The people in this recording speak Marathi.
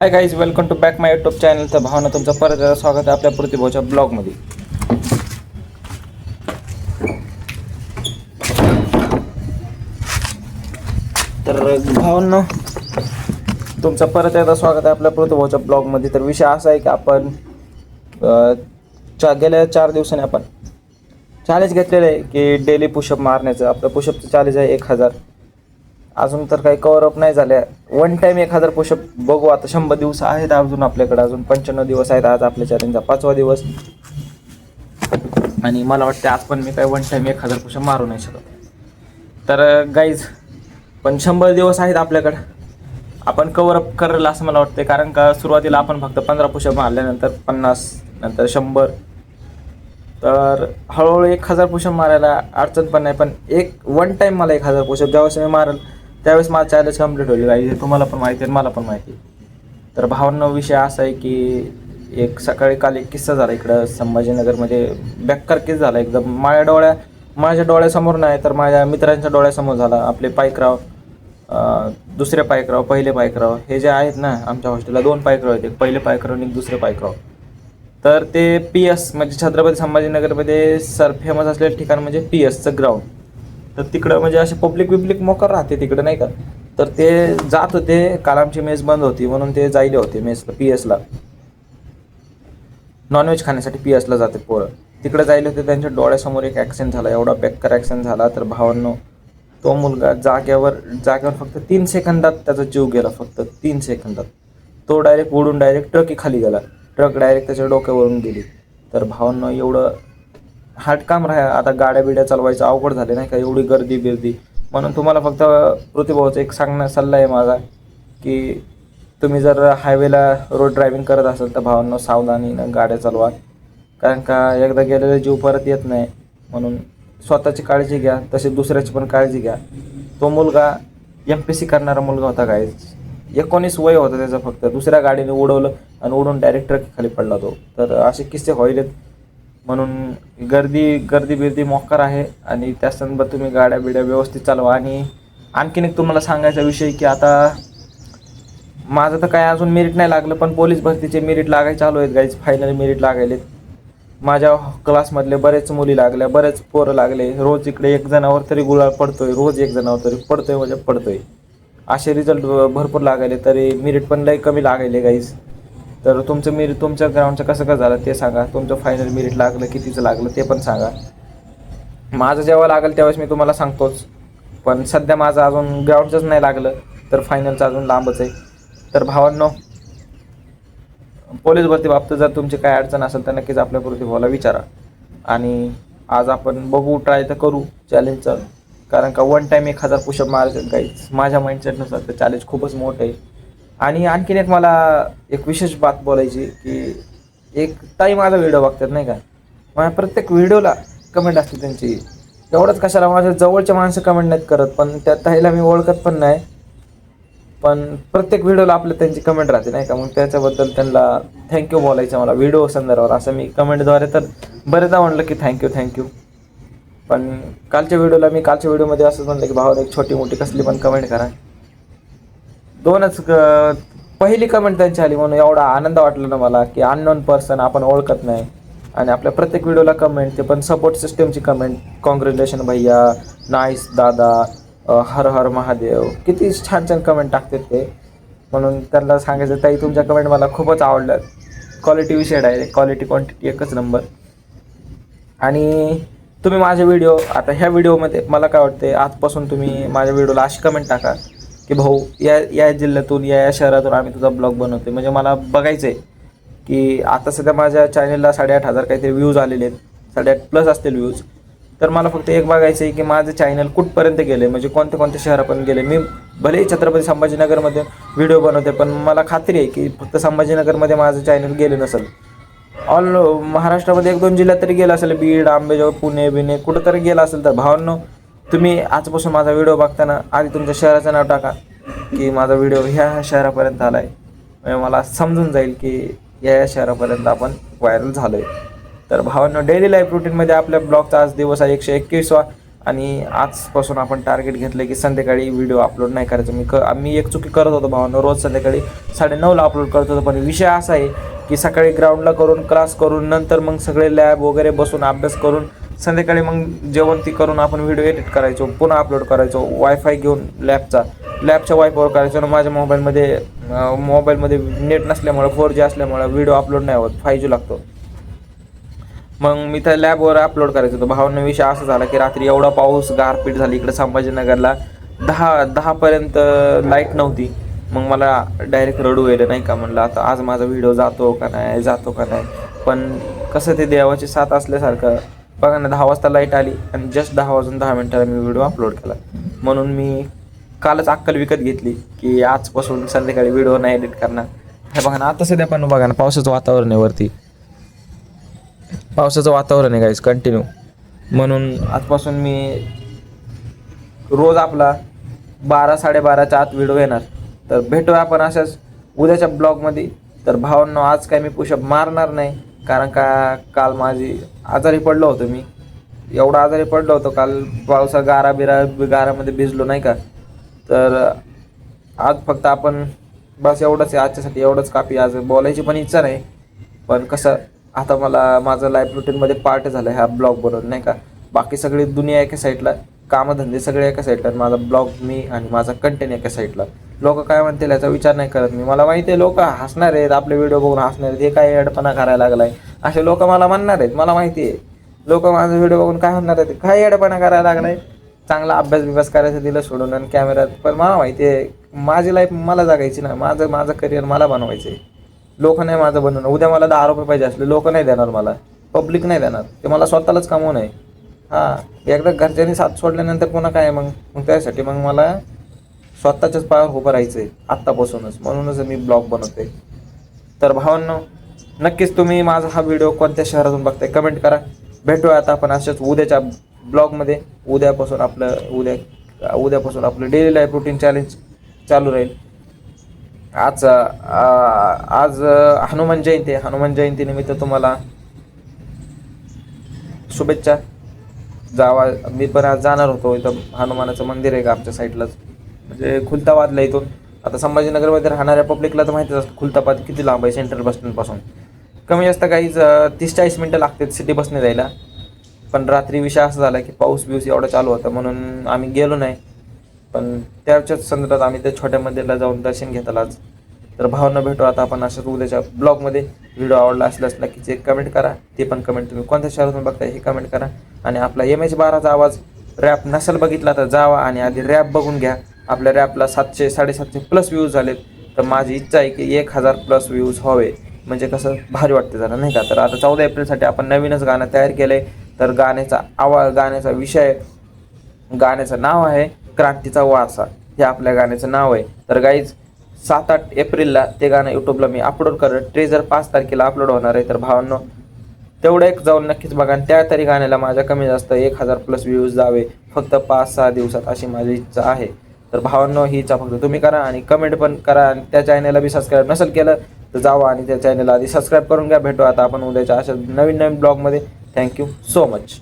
High guys, welcome to back my YouTube channel. तर भावना तुमचं परत एकदा स्वागत आहे आपल्या प्रतिभाच्या ब्लॉगमध्ये. तर भावना तुमचं परत एकदा स्वागत आहे आपल्या प्रतिभाच्या ब्लॉगमध्ये. तर विषय असा आहे की आपण गेल्या 4 दिवसांनी आपण चॅलेंज घेतलेलं आहे की डेली पुशअप मारण्याचं. आपलं पुशअपचं चॅलेंज आहे 1000. अजून तर काही कव्हर अप नाही झाल्या. वन टाईम 1000 पुशअप बघू. आता 100 दिवस आहेत अजून आपल्याकडे, अजून 95 दिवस आहेत. आज आपल्या चॅलेंजचा 5वा दिवस आणि मला वाटते आज पण मी काही वन टाईम 1000 पुशअप मारू नाही शकत. तर गाईज, पण 100 दिवस आहेत आपल्याकडं. आपण कव्हर अप करेल असं मला वाटते, कारण का सुरुवातीला आपण फक्त 15 पुशअप मारल्यानंतर 50, नंतर 100. तर हळूहळू 1000 पुशअप मारायला अडचण पण नाही. पण वन टाईम मला 1000 पुशअप ज्यावेळेस मी मारेल त्यावेळेस माझं चॅलेंज कंप्लीट होईल गाईज. हे तुम्हाला पण माहिती आहे, मला पण माहिती आहे. तर भावना विषय असा आहे की सकाळी काल एक किस्सा झाला इकडं संभाजीनगरमध्ये. बेकार किस्सा झाला एकदम. माझ्या डोळ्यासमोर नाही तर माझ्या मित्रांच्या डोळ्यासमोर झाला. आपले पाईकराव, दुसरे पाईकराव, पहिले पाईकराव, हे जे आहेत ना, आमच्या हॉस्टेलला 2 पाईकराव आहेत. एक पहिले पाईकराव आणि एक दुसरे पाईकराव. तर ते PS म्हणजे छत्रपती संभाजीनगरमध्ये फेमस असलेलं ठिकाण म्हणजे PSचं ग्राउंड. तर तिकडं म्हणजे असे पब्लिक मोकार राहते तिकडं, नाही का. तर ते जात होते. काल आमची मेस बंद होती म्हणून ते जायले होते मेसला, PSला नॉनव्हेज खाण्यासाठी. PSला जाते पोरं. तिकडे जायले होते. त्यांच्या डोळ्यासमोर एक ॲक्सिडेंट झाला. एवढा बेकार ॲक्सिडेंट झाला. तर भावांनो, तो मुलगा जागेवर फक्त 3 सेकंदात त्याचा जीव गेला. फक्त 3 सेकंदात तो डायरेक्ट उडून ट्रक खाली गेला. ट्रक डायरेक्ट त्याच्या डोक्यावरून गेली. तर भावांनो, एवढं हार्ड काम आता गाड्या बिड्या चालवायचं अवघड झाले, नाही का, एवढी गर्दी बिर्दी. म्हणून तुम्हाला फक्त प्रतिभावाचा एक सल्ला आहे माझा की तुम्ही जर हायवेला रोड ड्रायव्हिंग करत असाल तर भावांनो, सावधानीनं गाड्या चालवा. कारण का एकदा गेलेला जीव परत येत नाही. म्हणून स्वतःची काळजी घ्या, तसे दुसऱ्याची पण काळजी घ्या. तो मुलगा MPSC करणारा मुलगा होता गाईज. 19 वय होतं त्याचं. फक्त दुसऱ्या गाडीने उडवलं आणि उडून डायरेक्ट ट्रक खाली पडला तो. तर असे किस्से व्हायलेत. म्हणून गर्दी बिर्दी मोकार आहे आणि त्यासंदर्भात तुम्ही गाड्या बिड्या व्यवस्थित चालवा. आणि आणखीन एक तुम्हाला सांगायचा विषय की आता माझं तर काय अजून मेरिट नाही लागलं, पण पोलीस भरतीचे मेरिट लागायचे चालू आहेत गाईज. Final merit लागायलेत. माझ्या क्लासमधले बरेच मुली लागल्या, बरेच पोरं लागले. रोज इकडे एक जणावर तरी गुलाल पडतोय, रोज एक जणावर तरी पडतोय म्हणजे पडतोय. असे रिझल्ट भरपूर लागायले, तरी मेरिट पण लई कमी लागायले गाईज. तर तुमचं मेरिट तुमच्या ग्राउंडचं कसं झालं ते सांगा. तुमचं फायनल मेरिट लागलं, कितीचं लागलं ते पण सांगा. माझं जेव्हा लागेल त्यावेळेस मी तुम्हाला सांगतोच. पण सध्या माझं अजून ग्राउंडचंच नाही लागलं, तर फायनलचं अजून लांबच आहे. तर भावांनो, पोलीस भरती बाबतीत जर तुमची काय अडचण असेल तर नक्कीच आपल्या प्रतिभाला विचारा. आणि आज आपण बघू, ट्राय तर करू चॅलेंजचं. कारण का वन टाईम 1000 पुशअप मारायचं गाईज. माझ्या माइंडसेटनुसार तर चॅलेंज खूपच मोठं आहे. आणि आणखीन एक मला एक विशेष बात बोलायची की एक ताई माझा व्हिडिओ बघतात, नाही का. माझ्या प्रत्येक व्हिडिओला कमेंट असते त्यांची. एवढंच कशाला, माझ्या जवळच्या माणसं कमेंट नाहीत करत, पण त्या ताईला मी ओळखत पण नाही. पण प्रत्येक व्हिडिओला त्यांची कमेंट राहते, नाही का. मग त्याच्याबद्दल त्यांना थँक्यू बोलायचं मला व्हिडिओ संदर्भात. असं मी कमेंटद्वारे तर बरेचदा म्हटलं की थँक्यू. पण कालच्या व्हिडिओमध्ये असंच म्हणलं की भावाला एक छोटी मोठी कसली पण कमेंट करा. 2च पहिली कमेंट त्यांची आली म्हणून एवढा आनंद वाटला ना मला की अननोन पर्सन, आपण ओळखत नाही, आणि आपल्या प्रत्येक व्हिडिओला कमेंट, ते पण सपोर्ट सिस्टमची कमेंट. कॉंग्रॅच्युलेशन भैया, नाईस दादा, हर हर महादेव, किती छान कमेंट टाकतात ते. म्हणून त्यांना सांगायचं, ताई तुमच्या कमेंट मला खूपच आवडल्या. क्वालिटी विषय डायरेक्ट, क्वालिटी क्वांटिटी एकच नंबर. आणि तुम्ही माझे व्हिडिओ, आता ह्या व्हिडिओमध्ये मला काय वाटते, आजपासून तुम्ही माझ्या व्हिडिओला अशी कमेंट टाका की भाऊ, या जिल्ह्यातून या शहरातून आम्ही तुझा ब्लॉग बनवतो. म्हणजे मला बघायचं आहे की आता सध्या माझ्या चॅनलला 8,500 काहीतरी व्ह्यूज आलेले आहेत, 8,500+ असतील व्ह्यूज. तर मला फक्त एक बघायचं आहे की माझं चॅनल कुठपर्यंत गेले, म्हणजे कोणत्या शहरापर्यंत गेले. मी भलेही छत्रपती संभाजीनगरमध्ये व्हिडिओ बनवते, पण मला खात्री आहे की फक्त संभाजीनगरमध्ये माझं चॅनल गेले नसेल. ऑल महाराष्ट्रामध्ये 1-2 जिल्ह्यात तरी गेला असेल. बीड, अंबेजोगाई, पुणे बिणे कुठं तरी गेला असेल. तर भावांनो, तुम्ही आजपासून माझा व्हिडिओ बघताना आधी तुमच्या शहराचं नाव टाका की माझा व्हिडिओ ह्या शहरापर्यंत आला आहे. म्हणजे मला समजून जाईल की या शहरापर्यंत आपण व्हायरल झालो आहे. तर भावांनो, डेली लाईफ रुटीनमध्ये आपल्या ब्लॉगचा आज दिवस आहे 121वा. आणि आजपासून आपण टार्गेट घेतलं की संध्याकाळी व्हिडिओ अपलोड नाही करायचं. मी एक चुकी करत होतो भावांनो, रोज संध्याकाळी 9:30ला अपलोड करत होतो. पण विषय असा आहे की सकाळी ग्राउंडला करून, क्लास करून, नंतर मग सगळे लॅब वगैरे बसून अभ्यास करून, संध्याकाळी मग जेवण ती करून आपण व्हिडिओ एडिट करायचो, पुन्हा अपलोड करायचो. वायफाय घेऊन लॅबच्या वायफायवर करायचो. आणि माझ्या मोबाईलमध्ये नेट नसल्यामुळे 4G असल्यामुळे व्हिडिओ अपलोड नाही होत, 5G लागतो. मग मी त्या लॅबवर अपलोड करायचं होतं. भावांना विषय असा झाला की रात्री एवढा पाऊस, गारपीट झाली इकडे संभाजीनगरला, 10पर्यंत लाईट नव्हती. मग मला डायरेक्ट रडू येईल नाही का. म्हणलं आता आज माझा व्हिडिओ जातो का नाही. पण कसं ते देवाची साथ असल्यासारखं. बघा ना, 10 वाजता लाईट आली आणि जस्ट 10:10 मी व्हिडिओ अपलोड केला. म्हणून मी कालच अक्कल विकत घेतली की आजपासून संध्याकाळी व्हिडिओ नाही एडिट करणार. हे बघा ना, आता सध्या पण बघा ना, पावसाचं वातावरण आहे वरती. पावसाचं वातावरण आहे गाईस कंटिन्यू. म्हणून आजपासून मी रोज आपला 12-12:30च्या आत व्हिडिओ येणार. तर भेटूया आपण अशाच उद्याच्या ब्लॉगमध्ये. तर भावांनो, आज काय मी पुशअप मारणार नाही, कारण का काल आजारी पडलो होतो. मी एवढा आजारी पडलो होतो काल, गारामध्ये भिजलो नाही का. तर आज फक्त आपण बस एवढंच आहे आजच्यासाठी, एवढंच काफी. आज बोलायची पण इच्छा नाही, पण कसं आता मला माझं लाईफ रुटीनमध्ये पार्ट झालं ह्या ब्लॉग बनवून नाही का. बाकी सगळी दुनिया एका साईडला, कामधंदे सगळे एका साईडला, माझा ब्लॉग मी आणि माझा कंटेंट एका साईडला. लोक काय म्हणतील याचा विचार नाही करत मी. मला माहिती आहे लोक हसणार आहेत, आपले व्हिडिओ बघून हसणार आहेत, हे काय येडपणा करायला लागलाय असे लोक मला म्हणणार आहेत. मला माहिती आहे लोक माझा व्हिडिओ बघून काय म्हणणार आहेत, काय येडपणा करायला लागलाय. चांगला अभ्यास करायचं दिलं सोडून आणि कॅमेऱ्यात. पण मला माहिती आहे माझी लाईफ मला जगायची ना, माझं करिअर मला बनवायचं आहे. लोक नाही माझं बनवणं. उद्या मला 10 रुपये पाहिजे असले, लोक नाही देणार मला, पब्लिक नाही देणार, ते मला स्वतःलाच कमवून आहे. एकदा घरच्यांनी साथ सोडल्यानंतर पुन्हा काय मग त्यासाठी मग मला स्वतःच्याच पायावर उभं राहायचं आहे आत्तापासूनच. म्हणूनच मी ब्लॉग बनवते. तर भावांनो, नक्कीच तुम्ही माझा हा व्हिडिओ कोणत्या शहरातून बघताय कमेंट करा. भेटूया आता आपण अशाच उद्याच्या ब्लॉगमध्ये. उद्यापासून आपलं डेली लाईफ रुटीन चॅलेंज चालू राहील. आज हनुमान जयंतीनिमित्त तुम्हाला शुभेच्छा. मी पण आज जाणार होतो. इथं हनुमानाचं मंदिर आहे का आमच्या साईडलाच, म्हणजे खुलताबादला. इथून आता संभाजीनगरमध्ये राहणाऱ्या पब्लिकला तर माहितीच असतं खुलताबाद किती लांब आहे सेंट्रल बस स्टँडपासून. कमी जास्त काहीच 30-40 मिनटं लागतात सिटी बसने जायला. पण रात्री विषय असा झाला की पाऊस एवढा चालू होता म्हणून आम्ही गेलो नाही. पण त्याच्याच संदर्भात आम्ही त्या छोट्या मंदिराला जाऊन दर्शन घेतलं आज. तर भावना भेटू आता आपण अशाच उद्याच्या ब्लॉगमध्ये. व्हिडिओ आवडला असल्यास नक्कीच एक कमेंट करा. ते पण कमेंट तुम्ही कोणत्या शहरातून बघताय हे कमेंट करा. आणि आपला MH12चा आवाज रॅप नसेल बघितला तर जावा आणि आधी रॅप बघून घ्या. आपल्या रॅपला 700-750+ व्ह्यूज झालेत. तर माझी इच्छा आहे की 1000+ व्ह्यूज व्हावे, म्हणजे कसं भारी वाटते जरा नाही का. तर आता 14 एप्रिलसाठी आपण नवीनच गाणं तयार केलं आहे. तर गाण्याचं नाव आहे क्रांतीचा वारसा. हे आपल्या गाण्याचं नाव आहे. तर गाईज 7-8 एप्रिलला ते गाणं यूट्यूबला मी अपलोड करत. ट्रेजर 5 तारखेला अपलोड होणार आहे. तर भावांनो, तेवढं एक जाऊन नक्कीच बघा. आणि त्या तरी गाण्याला माझ्या कमी जास्त 1000+ व्ह्यूज जावे फक्त 5-6 दिवसात, अशी माझी इच्छा आहे. तर भावांनो, ही इच्छा फक्त तुम्ही करा आणि कमेंट पण करा. आणि त्या चॅनलला बी सबस्क्राईब नसेल केलं तर जावा आणि त्या चॅनलला आधी सबस्क्राईब करून घ्या. भेटू आता आपण उद्याच्या अशा नवीन ब्लॉगमध्ये. Thank you so much.